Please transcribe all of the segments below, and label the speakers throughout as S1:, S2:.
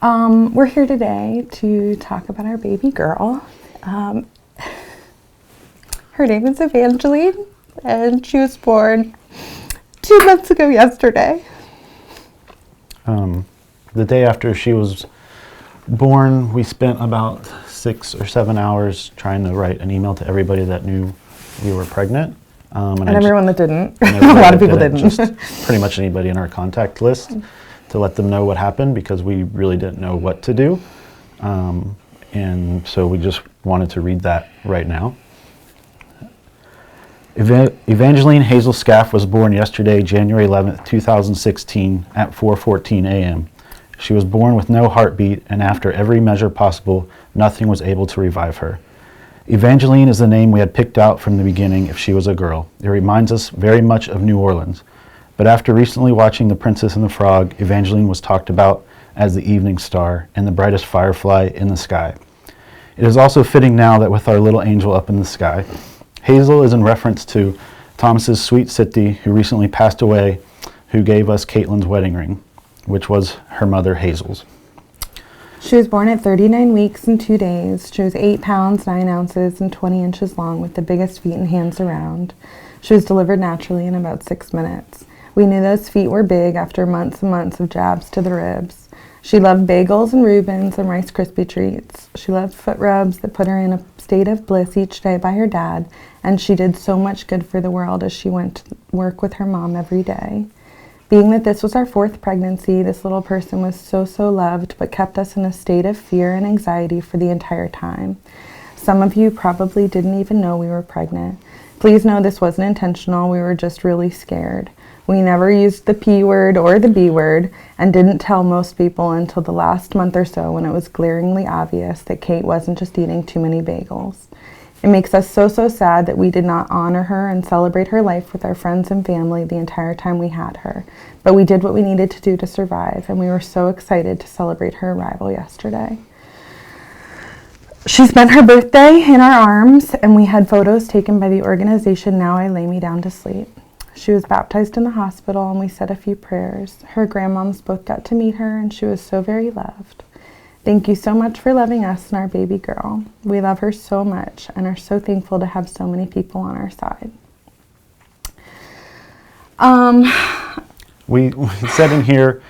S1: We're here today to talk about our baby girl. Her name is Evangeline, and she was born 2 months ago yesterday.
S2: The day after she was born, we spent about 6 or 7 hours trying to write an email to everybody that knew we were pregnant.
S1: And everyone that didn't.
S2: A
S1: lot of people didn't.
S2: Just pretty much anybody in our contact list to let them know what happened, because we really didn't know what to do. And so we just wanted to read that right now. Evangeline Hazel Scaff was born yesterday, January 11th, 2016 at 4:14 a.m. She was born with no heartbeat, and after every measure possible, nothing was able to revive her. Evangeline is the name we had picked out from the beginning if she was a girl. It reminds us very much of New Orleans. But after recently watching The Princess and the Frog, Evangeline was talked about as the evening star and the brightest firefly in the sky. It is also fitting now that with our little angel up in the sky, Hazel is in reference to Thomas's sweet Sitty, who recently passed away, who gave us Caitlin's wedding ring, which was her mother Hazel's.
S1: She was born at 39 weeks and 2 days. She was 8 pounds, 9 ounces, and 20 inches long, with the biggest feet and hands around. She was delivered naturally in about 6 minutes. We knew those feet were big after months and months of jabs to the ribs. She loved bagels and Reubens and Rice Krispie treats. She loved foot rubs that put her in a state of bliss each day by her dad, and she did so much good for the world as she went to work with her mom every day. Being that this was our 4th pregnancy, this little person was so loved, but kept us in a state of fear and anxiety for the entire time. Some of you probably didn't even know we were pregnant. Please know this wasn't intentional. We were just really scared. We never used the P word or the B word, and didn't tell most people until the last month or so, when it was glaringly obvious that Kate wasn't just eating too many bagels. It makes us so sad that we did not honor her and celebrate her life with our friends and family the entire time we had her. But we did what we needed to do to survive, and we were so excited to celebrate her arrival yesterday. She spent her birthday in our arms, and we had photos taken by the organization Now I Lay Me Down to Sleep. She was baptized in the hospital, and we said a few prayers. Her grandmoms both got to meet her, and she was so very loved. Thank you so much for loving us and our baby girl. We love her so much and are so thankful to have so many people on our side.
S2: We said in here,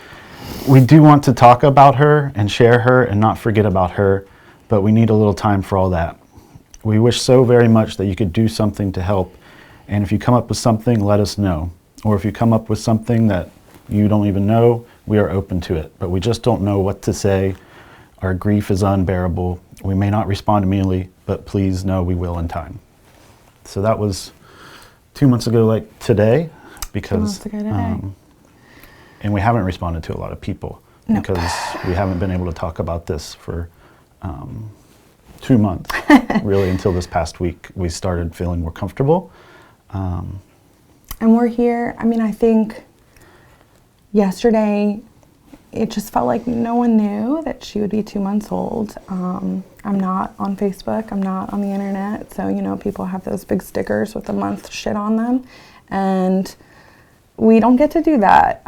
S2: we do want to talk about her and share her and not forget about her, but we need a little time for all that. We wish so very much that you could do something to help. And if you come up with something, let us know. Or if you come up with something that you don't even know, we are open to it. But we just don't know what to say. Our grief is unbearable. We may not respond immediately, but please know we will in time. So that was 2 months ago, like today, because
S1: 2 months ago today.
S2: And we haven't responded to a lot of people because we haven't been able to talk about this for 2 months, really, until this past week we started feeling more comfortable.
S1: And we're here. I mean, I think yesterday it just felt like no one knew that she would be 2 months old. I'm not on Facebook. I'm not on the internet. So, people have those big stickers with the month shit on them. And we don't get to do that.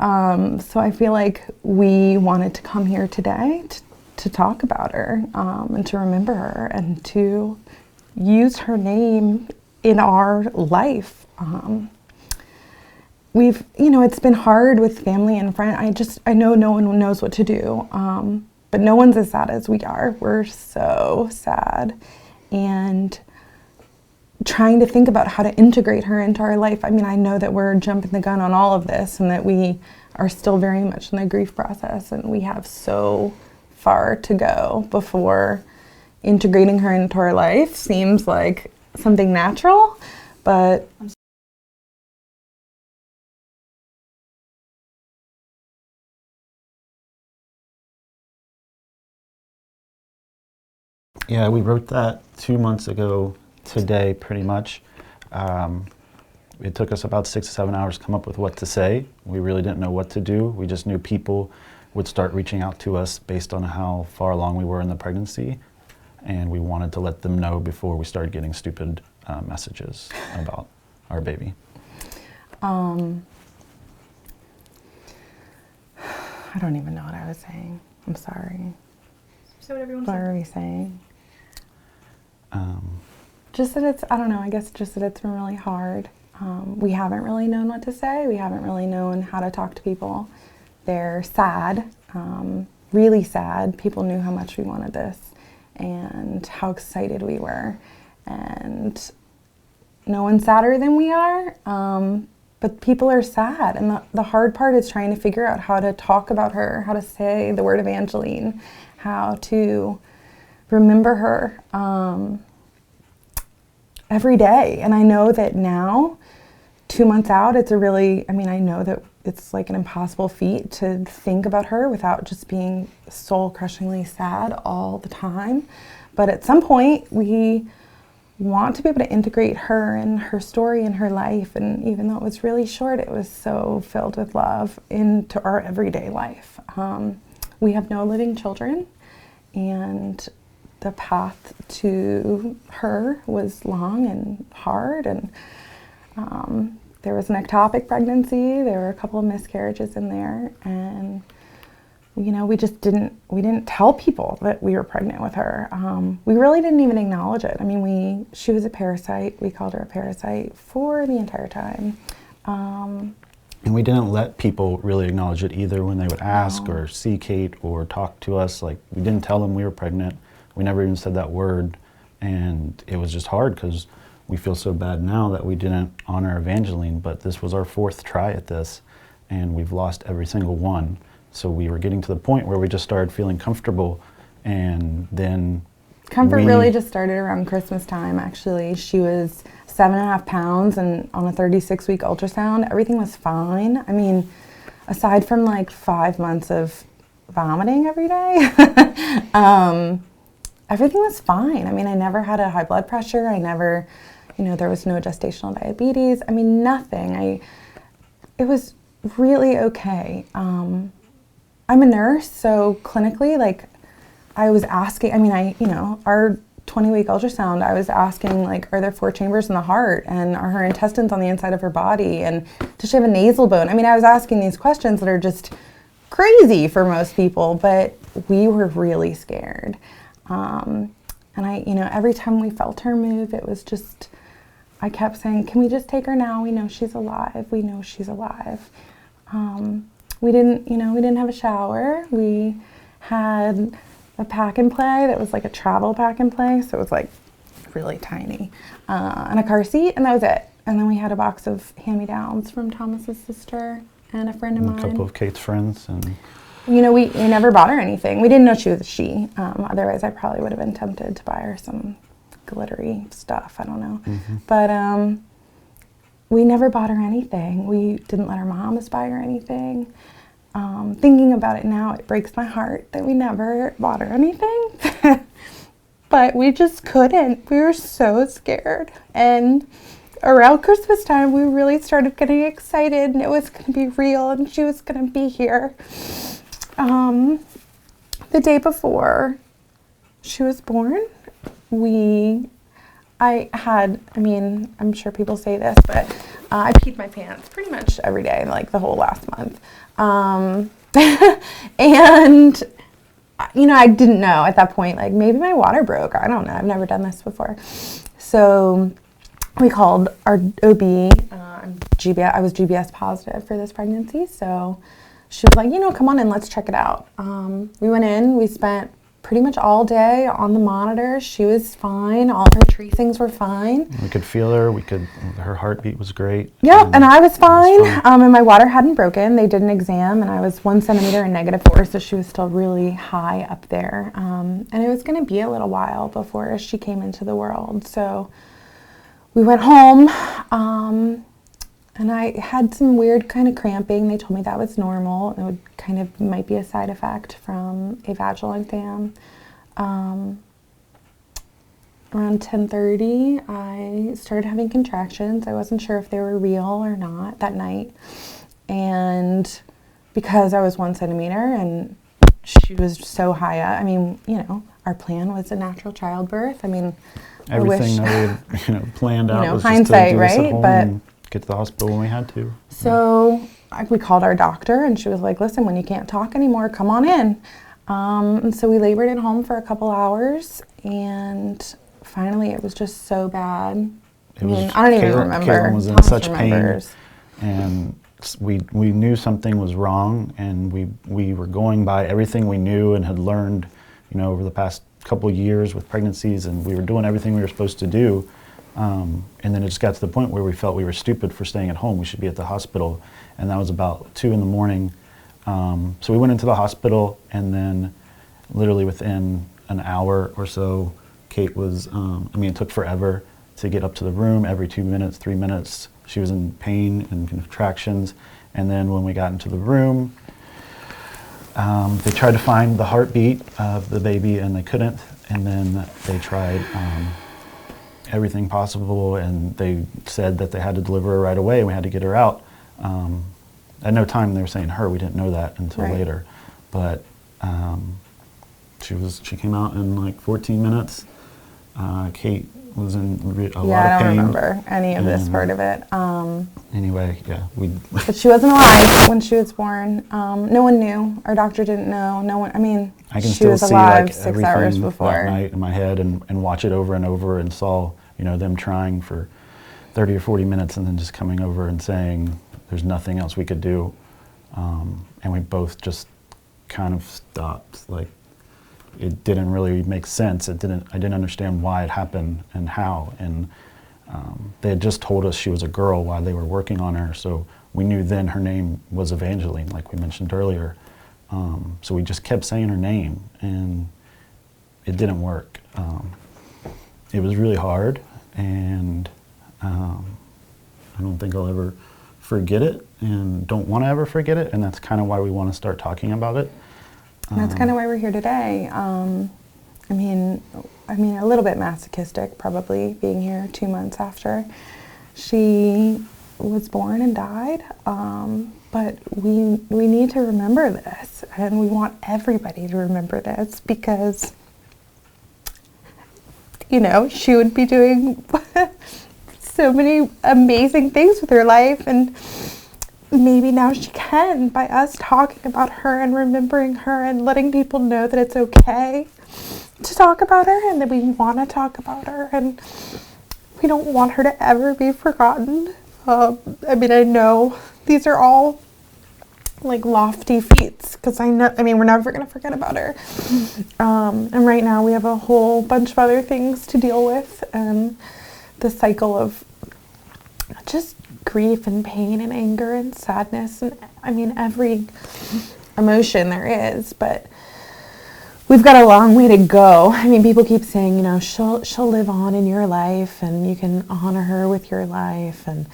S1: So I feel like we wanted to come here today to talk about her and to remember her and to use her name in our life. It's been hard with family and friends. I know no one knows what to do, but no one's as sad as we are. We're so sad. And trying to think about how to integrate her into our life. I mean, I know that we're jumping the gun on all of this and that we are still very much in the grief process, and we have so far to go before integrating her into our life seems like something natural, but
S2: Yeah, we wrote that 2 months ago today, pretty much. It took us about 6 to 7 hours to come up with what to say. We really didn't know what to do. We just knew people would start reaching out to us based on how far along we were in the pregnancy, and we wanted to let them know before we started getting stupid messages about our baby.
S1: I don't even know what I was saying. I'm sorry.
S3: So whatever you want
S1: What
S3: to say.
S1: are we saying?
S2: Um,
S1: Just that it's, I don't know, I guess just that it's been really hard. We haven't really known what to say. We haven't really known how to talk to people. They're sad, really sad. People knew how much we wanted this and how excited we were. And no one's sadder than we are, but people are sad. And the hard part is trying to figure out how to talk about her, how to say the word Evangeline, how to remember her every day. And I know that now, 2 months out, it's a really, I mean, I know that it's like an impossible feat to think about her without just being soul-crushingly sad all the time. But at some point, we want to be able to integrate her and her story and her life. And even though it was really short, it was so filled with love into our everyday life. We have no living children, and the path to her was long and hard, and there was an ectopic pregnancy. There were a couple of miscarriages in there, and you know, we didn't tell people that we were pregnant with her. We really didn't even acknowledge it. I mean, she was a parasite. We called her a parasite for the entire time.
S2: and we didn't let people really acknowledge it either when they would ask or see Kate or talk to us. Like, we didn't tell them we were pregnant. We never even said that word. And it was just hard because we feel so bad now that we didn't honor Evangeline, but this was our 4th try at this, and we've lost every single one. So we were getting to the point where we just started feeling comfortable, and then
S1: Comfort really just started around Christmas time, actually. She was 7.5 pounds, and on a 36-week ultrasound, everything was fine. I mean, aside from like 5 months of vomiting every day, everything was fine. I mean, I never had a high blood pressure. I never, there was no gestational diabetes. I mean, nothing. It was really okay. I'm a nurse, so clinically, like, I was asking, our 20-week ultrasound, I was asking, like, are there 4 chambers in the heart? And are her intestines on the inside of her body? And does she have a nasal bone? I mean, I was asking these questions that are just crazy for most people, but we were really scared. And every time we felt her move, it was just, I kept saying, can we just take her now? We know she's alive. We know she's alive. We didn't have a shower. We had a pack and play that was like a travel pack and play, so it was like really tiny, and a car seat, and that was it. And then we had a box of hand-me-downs from Thomas's sister and a friend of mine.
S2: A couple of Kate's friends, and
S1: we never bought her anything. We didn't know she was a she. Otherwise, I probably would have been tempted to buy her some glittery stuff. I don't know, but we never bought her anything. We didn't let her moms buy her anything. Thinking about it now, it breaks my heart that we never bought her anything. But we just couldn't. We were so scared. And around Christmas time, we really started getting excited, and it was going to be real, and she was going to be here. The day before she was born, I'm sure people say this, but I peed my pants pretty much every day, like the whole last month. And, I didn't know at that point, like maybe my water broke. I don't know. I've never done this before. So we called our OB. I was GBS positive for this pregnancy. So she was like, come on in, let's check it out. We went in, we spent pretty much all day on the monitor. She was fine. All her tracings were fine.
S2: we could feel her. Her heartbeat was great.
S1: Yeah, and I was fine. And my water hadn't broken. They did an exam, and I was 1 centimeter and -4, so she was still really high up there. And it was going to be a little while before she came into the world. So we went home, and I had some weird kind of cramping. They told me that was normal. It would might be a side effect from a vaginal exam. Around 10:30, I started having contractions. I wasn't sure if they were real or not that night. And because I was 1 centimeter and she was so high up, our plan was a natural childbirth.
S2: Everything that we had planned out was
S1: hindsight,
S2: just to do this at
S1: right?
S2: home
S1: But
S2: and get to the hospital when we had to.
S1: So we called our doctor, and she was like, listen, when you can't talk anymore, come on in. And so we labored at home for a couple hours, and finally it was just so bad. I mean, I don't even remember.
S2: Caitlin was in
S1: Thomas
S2: such
S1: remembers.
S2: pain, and we knew something was wrong, and we were going by everything we knew and had learned, over the past couple of years with pregnancies, and we were doing everything we were supposed to do. And then it just got to the point where we felt we were stupid for staying at home. We should be at the hospital, and that was about 2 a.m. So we went into the hospital, and then literally within an hour or so, Kate was, it took forever to get up to the room. Every 2 minutes, 3 minutes, she was in pain and contractions. And then when we got into the room, they tried to find the heartbeat of the baby, and they couldn't. And then they tried everything possible, and they said that they had to deliver her right away, and we had to get her out. At no time they were saying her. We didn't know that until later. But she came out in like 14 minutes. Kate was in a lot of pain.
S1: Yeah, I don't remember any of this part of it.
S2: Anyway, yeah.
S1: But she wasn't alive when she was born. No one knew. Our doctor didn't know. No one,
S2: I can
S1: she
S2: still
S1: was
S2: see
S1: alive
S2: like
S1: 6 hours before.
S2: that night in my head and watch it over and over, and saw, them trying for 30 or 40 minutes and then just coming over and saying there's nothing else we could do. And we both just kind of stopped. Like, it didn't really make sense. I didn't understand why it happened and how. And they had just told us she was a girl while they were working on her, so we knew then her name was Evangeline, like we mentioned earlier. So we just kept saying her name, and it didn't work. It was really hard, and I don't think I'll ever forget it, and don't want to ever forget it, and that's kind of why we want to start talking about it.
S1: And that's kind of why we're here today. A little bit masochistic, probably, being here 2 months after she was born and died. But we need to remember this, and we want everybody to remember this, because, she would be doing so many amazing things with her life, and maybe now she can, by us talking about her and remembering her and letting people know that it's okay to talk about her, and that we want to talk about her, and we don't want her to ever be forgotten. I know these are all like lofty feats, because we're never going to forget about her. And right now we have a whole bunch of other things to deal with, and the cycle of just grief and pain and anger and sadness, and every emotion there is. But we've got a long way to go. People keep saying, she'll live on in your life, and you can honor her with your life, and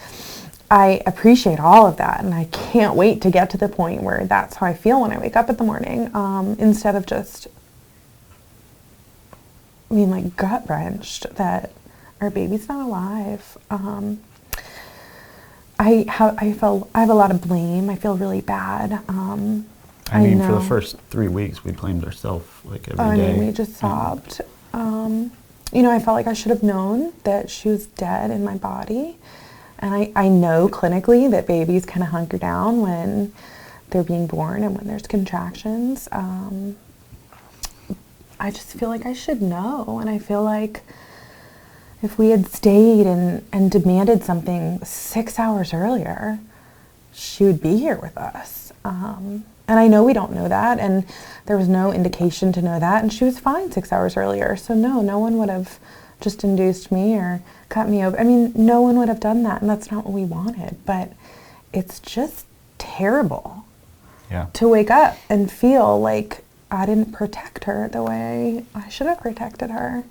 S1: I appreciate all of that, and I can't wait to get to the point where that's how I feel when I wake up in the morning, instead of just gut-wrenched that our baby's not alive. I have a lot of blame. I feel really bad.
S2: For the first 3 weeks, we blamed ourselves every day.
S1: We just sobbed. I felt like I should have known that she was dead in my body. And I know clinically that babies kind of hunker down when they're being born and when there's contractions. I just feel like I should know. And I feel like if we had stayed and demanded something 6 hours earlier, she would be here with us. And I know we don't know that, and there was no indication to know that, and she was fine 6 hours earlier. So no one would have just induced me or cut me open. No one would have done that, and that's not what we wanted. But it's just terrible to wake up and feel like I didn't protect her the way I should have protected her.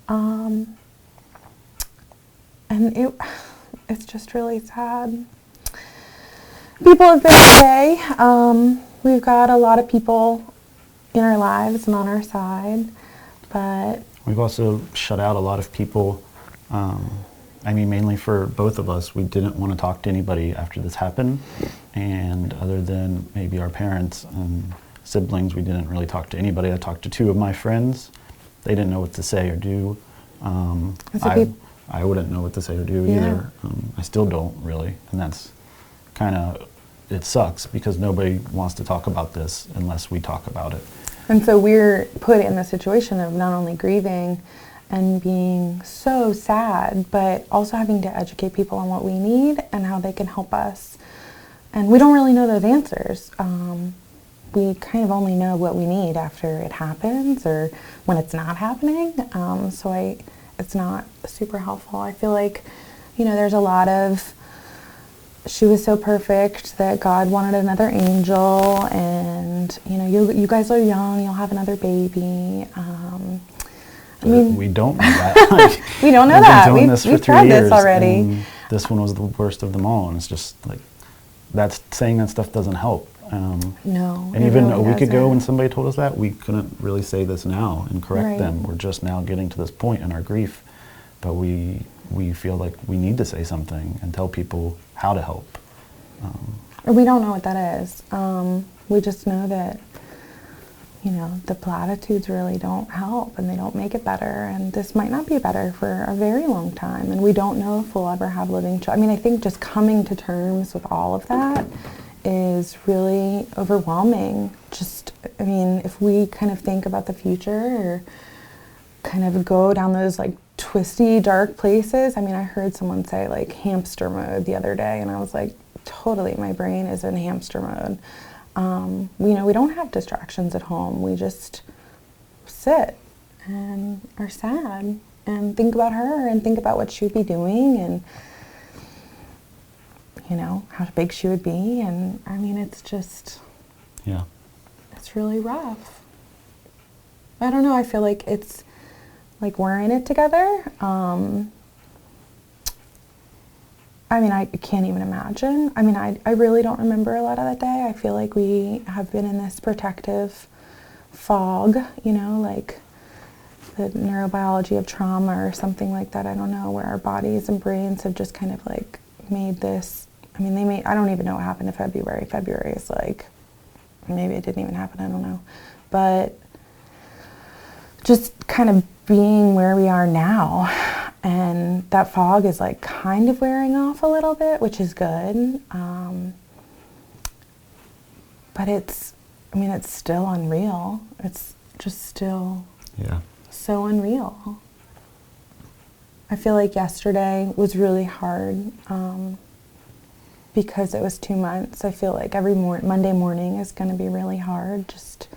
S1: And it's just really sad. People have been okay. We've got a lot of people in our lives and on our side, but
S2: we've also shut out a lot of people. Mainly for both of us, we didn't want to talk to anybody after this happened, and other than maybe our parents and siblings, we didn't really talk to anybody. I talked to 2 of my friends. They didn't know what to say or do. I wouldn't know what to say or do either. I still don't really, and that's kind of, it sucks because nobody wants to talk about this unless we talk about it.
S1: And so we're put in the situation of not only grieving and being so sad, but also having to educate people on what we need and how they can help us. And we don't really know those answers. We kind of only know what we need after it happens or when it's not happening. It's not super helpful. I feel like, there's a lot of, she was so perfect that God wanted another angel, and, you guys are young, you'll have another baby.
S2: We don't know that.
S1: We don't know
S2: We've
S1: that.
S2: been doing this for
S1: We've
S2: 3
S1: tried
S2: years,
S1: this already.
S2: and this one was the worst of them all, and it's just like, that's saying that stuff doesn't help.
S1: No.
S2: And even a week ago when somebody told us that, we couldn't really say this now and correct
S1: Right.
S2: them. We're just now getting to this point in our grief, but we feel like we need to say something and tell people how to help.
S1: We don't know what that is. We just know that, the platitudes really don't help and they don't make it better. And this might not be better for a very long time. And we don't know if we'll ever have living children. I think just coming to terms with all of that is really overwhelming. If we kind of think about the future or kind of go down those twisty, dark places. I heard someone say hamster mode the other day, and I was like, totally, my brain is in hamster mode. We don't have distractions at home. We just sit and are sad and think about her and think about what she would be doing and, how big she would be. And it's just,
S2: Yeah.
S1: it's really rough. I don't know. I feel like it's like we're in it together. I can't even imagine. I really don't remember a lot of that day. I feel like we have been in this protective fog, like the neurobiology of trauma or something like that. I don't know, where our bodies and brains have just kind of made this. I don't even know what happened in February. February is maybe it didn't even happen, I don't know. But just kind of being where we are now, and that fog is kind of wearing off a little bit, which is good. But it's still unreal. It's just still so unreal. I feel like yesterday was really hard because it was 2 months. I feel like every Monday morning is going to be really hard, just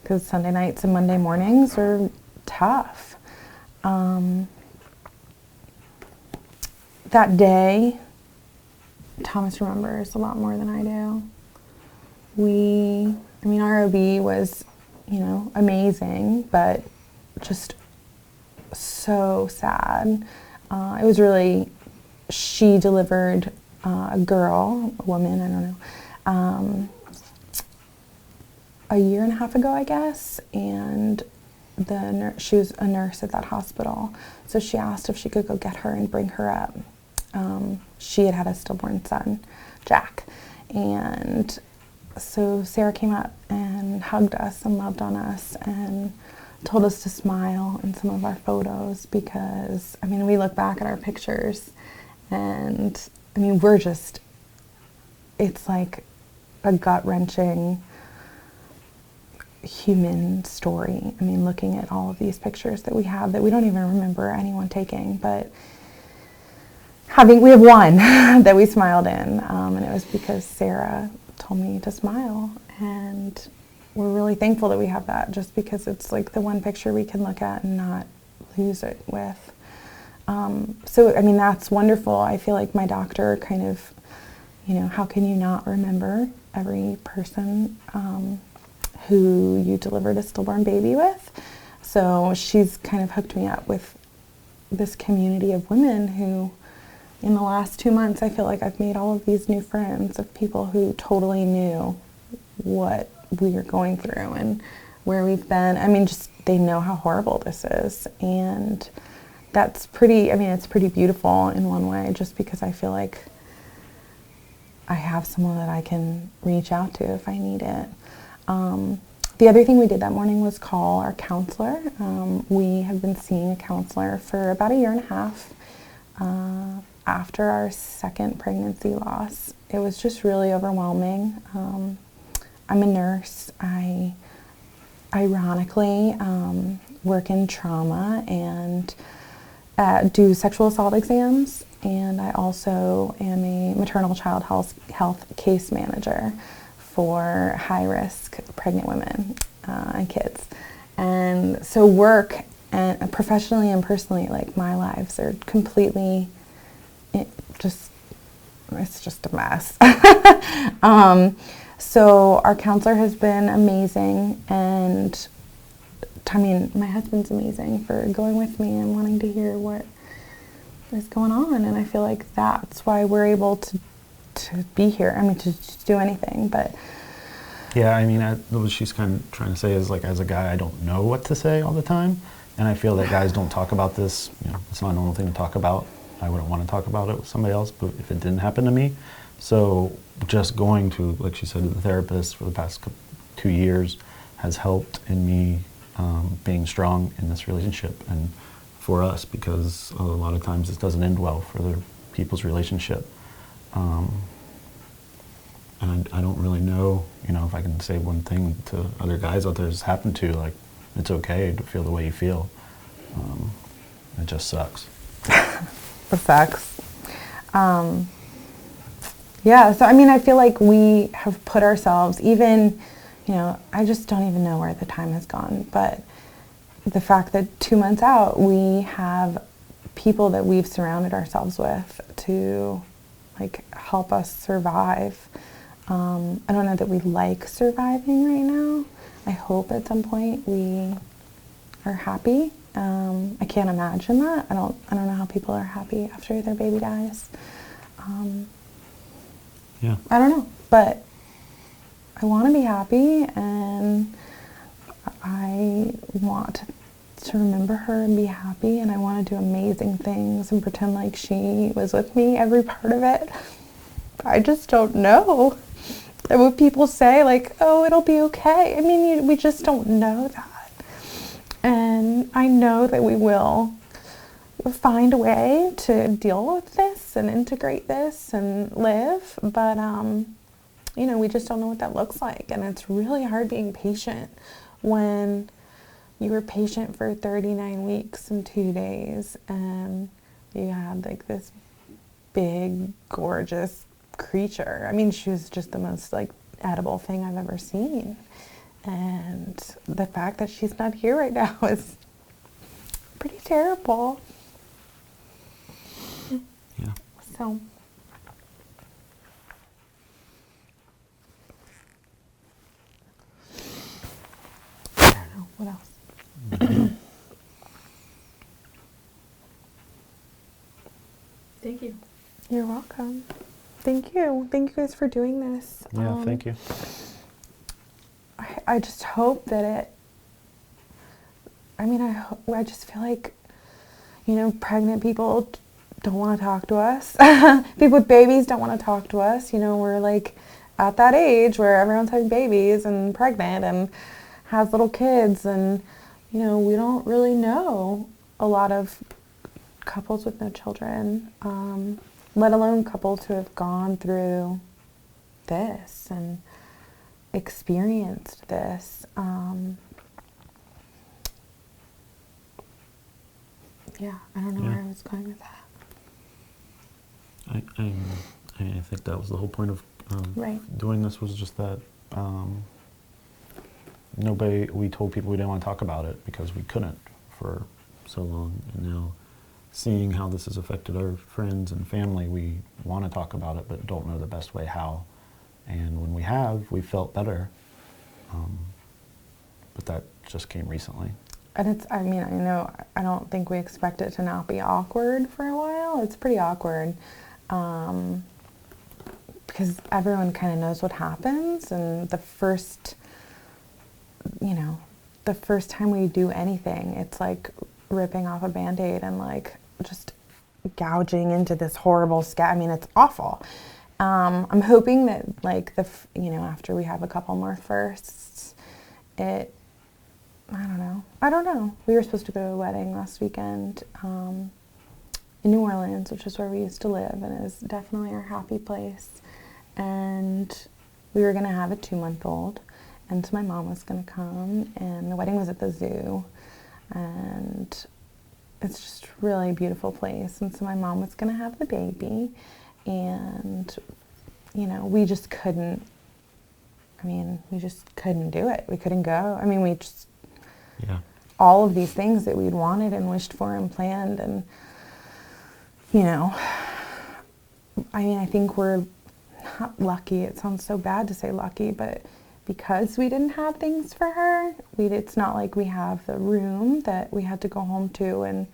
S1: because Sunday nights and Monday mornings are tough. That day, Thomas remembers a lot more than I do. Our OB was, amazing, but just so sad. It was really, she delivered a woman, I don't know, a year and a half ago, I guess, and she was a nurse at that hospital, so she asked if she could go get her and bring her up. She had a stillborn son, Jack, and so Sarah came up and hugged us and loved on us and told us to smile in some of our photos because, we look back at our pictures and, we're just, it's like a gut-wrenching human story. Looking at all of these pictures that we have that we don't even remember anyone taking, but we have one that we smiled in, and it was because Sarah told me to smile, and we're really thankful that we have that, just because it's the one picture we can look at and not lose it with. That's wonderful. I feel like my doctor kind of, how can you not remember every person who you delivered a stillborn baby with? So she's kind of hooked me up with this community of women who, in the last 2 months, I feel like I've made all of these new friends of people who totally knew what we are going through and where we've been. Just they know how horrible this is, and that's pretty, it's pretty beautiful in one way, just because I feel like I have someone that I can reach out to if I need it. The other thing we did that morning was call our counselor. We have been seeing a counselor for about a year and a half after our second pregnancy loss. It was just really overwhelming. I'm a nurse. I ironically work in trauma and do sexual assault exams, and I also am a maternal child health case manager for high-risk pregnant women and kids. And so work, and professionally and personally, like my lives are completely it's just a mess. So our counselor has been amazing, and I mean, my husband's amazing for going with me and wanting to hear what is going on, and I feel like that's why we're able to be here. I mean, to do anything, but
S2: Yeah, I mean, what she's kind of trying to say is, like, as a guy, I don't know what to say all the time, and I feel that guys don't talk about this. You know, it's not a normal thing to talk about. I wouldn't want to talk about it with somebody else, but if it didn't happen to me, so just going to, like she said, the therapist for the past 2 years has helped in me being strong in this relationship and for us, because a lot of times this doesn't end well for the people's relationship. And I don't really know, you know, if I can say one thing to other guys out there that's happened to, like, it's okay to feel the way you feel. It just sucks.
S1: the sucks. Yeah, so I mean, I feel like we have put ourselves, even, you know, I just don't even know where the time has gone, but the fact that 2 months out, we have people that we've surrounded ourselves with to, like, help us survive. I don't know that we like surviving right now. I hope at some point we are happy. I can't imagine that. I don't know how people are happy after their baby dies.
S2: Yeah.
S1: I don't know, but I want to be happy, and I want to remember her and be happy, and I want to do amazing things and pretend like she was with me every part of it. I just don't know. And what people say, like, oh, it'll be okay. I mean, we just don't know that. And I know that we will find a way to deal with this and integrate this and live, but you know, we just don't know what that looks like. And it's really hard being patient when you were patient for 39 weeks and 2 days, and you had, like, this big, gorgeous creature. I mean, she was just the most, like, edible thing I've ever seen. And the fact that she's not here right now is pretty terrible.
S2: Yeah.
S1: So, I don't know, what else?
S3: Thank you.
S1: You're welcome. Thank you. Thank you guys for doing this.
S2: Yeah, thank you.
S1: I just hope that it, I mean, I just feel like, you know, pregnant people don't want to talk to us. People with babies don't want to talk to us. You know, we're, like, at that age where everyone's having babies and pregnant and has little kids, and, you know, we don't really know a lot of couples with no children, let alone couples who have gone through this and experienced this. Yeah, I don't know where I was going with that.
S2: I think that was the whole point of
S1: Right.
S2: doing this, was just that we told people we didn't want to talk about it because we couldn't for so long, and now seeing how this has affected our friends and family, we want to talk about it but don't know the best way how. And when we have, we felt better, but that just came recently.
S1: And it's, I mean, I don't think we expect it to not be awkward for a while. It's pretty awkward, because everyone kind of knows what happens, and the first time we do anything, it's like ripping off a Band-Aid and, like, just gouging into this horrible scab. I mean, it's awful. I'm hoping that, like, after we have a couple more firsts, I don't know. We were supposed to go to a wedding last weekend in New Orleans, which is where we used to live, and it is definitely our happy place. And we were going to have a 2-month-old, And so my mom was going to come, and the wedding was at the zoo, and it's just a really beautiful place. And so my mom was going to have the baby, and, you know, we just couldn't do it. We couldn't go. I mean, we just, all of these things that we'd wanted and wished for and planned, and, you know, I mean, I think we're not lucky. It sounds so bad to say lucky, but because we didn't have things for her, it's not like we have the room that we had to go home to and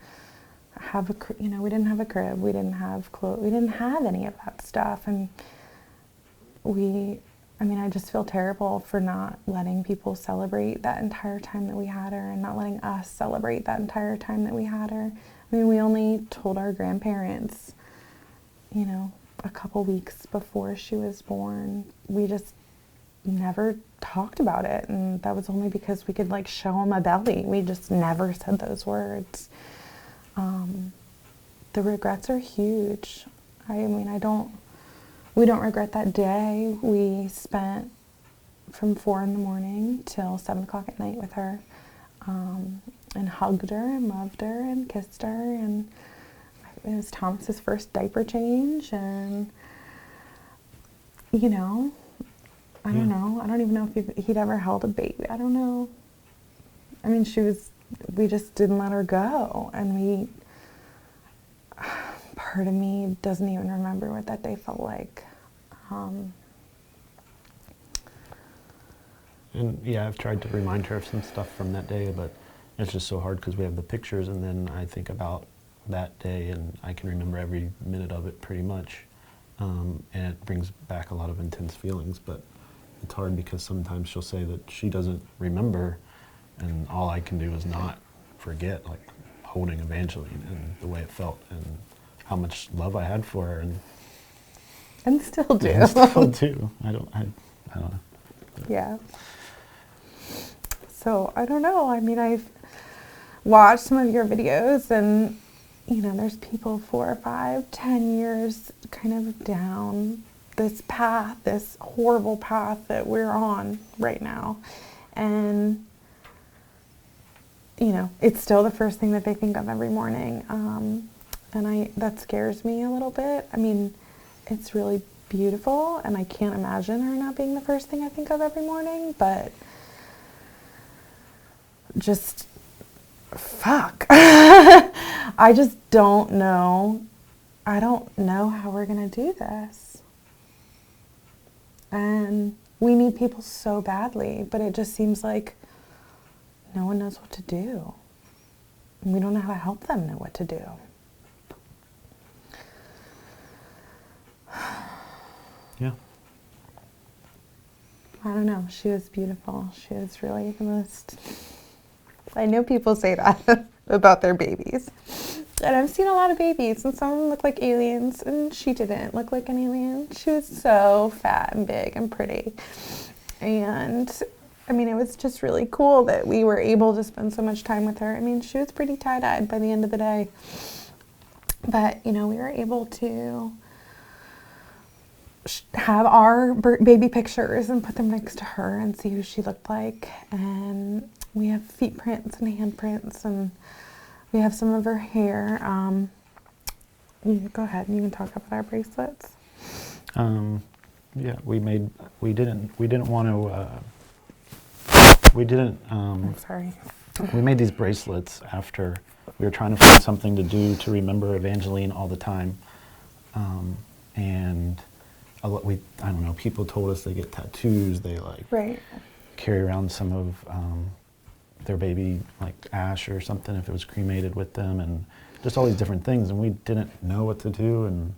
S1: have we didn't have a crib, we didn't have clothes, we didn't have any of that stuff. And I just feel terrible for not letting people celebrate that entire time that we had her, and not letting us celebrate that entire time that we had her. I mean, we only told our grandparents, you know, a couple weeks before she was born. We just never talked about it, and that was only because we could like show them a belly. We just never said those words. The regrets are huge. We don't regret that day we spent from 4 a.m. till 7 o'clock at night with her, and hugged her and loved her and kissed her, and it was Thomas's first diaper change, and, you know, I don't know. I don't even know if he'd ever held a baby. I don't know. I mean, we just didn't let her go. And part of me doesn't even remember what that day felt like.
S3: And yeah, I've tried to remind her of some stuff from that day, but it's just so hard because we have the pictures, and then I think about that day and I can remember every minute of it pretty much. And it brings back a lot of intense feelings, but it's hard because sometimes she'll say that she doesn't remember, and all I can do is not forget, like holding Evangeline and the way it felt and how much love I had for her,
S1: and still do.
S3: And still do. I don't know.
S1: Yeah. So I don't know. I mean, I've watched some of your videos, and you know, there's people 4, 5, 10 years kind of down this path, this horrible path that we're on right now. And, you know, it's still the first thing that they think of every morning. And that scares me a little bit. I mean, it's really beautiful, and I can't imagine her not being the first thing I think of every morning, but just, fuck. I just don't know. I don't know how we're going to do this. And we need people so badly, but it just seems like no one knows what to do. And we don't know how to help them know what to do.
S3: Yeah.
S1: I don't know. She was beautiful. She was really the most... I know people say that about their babies. And I've seen a lot of babies, and some of them look like aliens, and she didn't look like an alien. She was so fat and big and pretty. And, I mean, it was just really cool that we were able to spend so much time with her. I mean, she was pretty tie-dyed by the end of the day. But, you know, we were able to have our baby pictures and put them next to her and see who she looked like. And we have feet prints and hand prints, and we have some of her hair. You go ahead and you can talk about our bracelets.
S3: Yeah, we didn't want to,
S1: I'm sorry.
S3: we made these bracelets after we were trying to find something to do to remember Evangeline all the time. And I don't know, people told us they get tattoos, they
S1: Right.
S3: carry around some of their baby, like ash or something if it was cremated with them, and just all these different things, and we didn't know what to do, and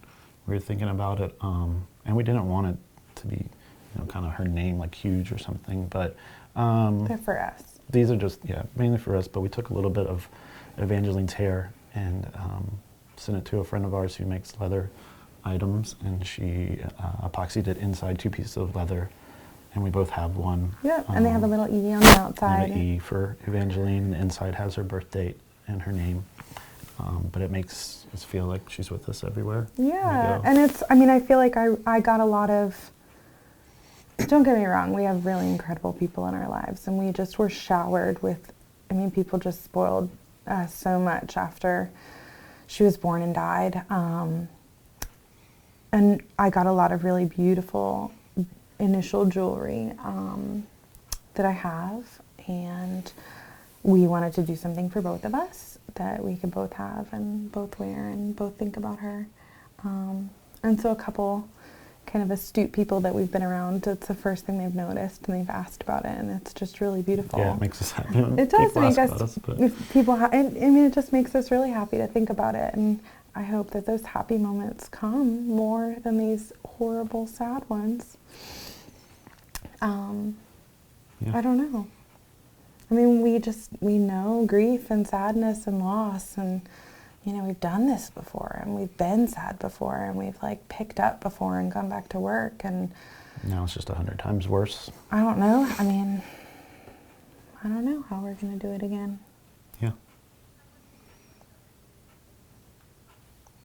S3: we were thinking about it, and we didn't want it to be, you know, kind of her name like huge or something, but
S1: They're for us.
S3: these are just, yeah, mainly for us, but we took a little bit of Evangeline's hair and sent it to a friend of ours who makes leather items, and she epoxied it inside 2 pieces of leather, and we both have one.
S1: Yeah, and they have a little E on the outside.
S3: And an E for Evangeline. The inside has her birth date and her name, but it makes us feel like she's with us everywhere.
S1: Yeah, and it's, I mean, I feel like I got a lot of don't get me wrong, we have really incredible people in our lives, and we just were showered with, people just spoiled us so much after she was born and died. And I got a lot of really beautiful initial jewelry that I have, and we wanted to do something for both of us that we could both have and both wear and both think about her. And so a couple kind of astute people that we've been around, it's the first thing they've noticed, and they've asked about it, and it's just really beautiful.
S3: Yeah, it makes us happy.
S1: It does make us,
S3: But
S1: people, it just makes us really happy to think about it, and I hope that those happy moments come more than these horrible, sad ones. I don't know. We know grief and sadness and loss, and we've done this before, and we've been sad before, and we've picked up before and gone back to work, and
S3: now it's just 100 times worse.
S1: I don't know. I don't know how we're going to do it again.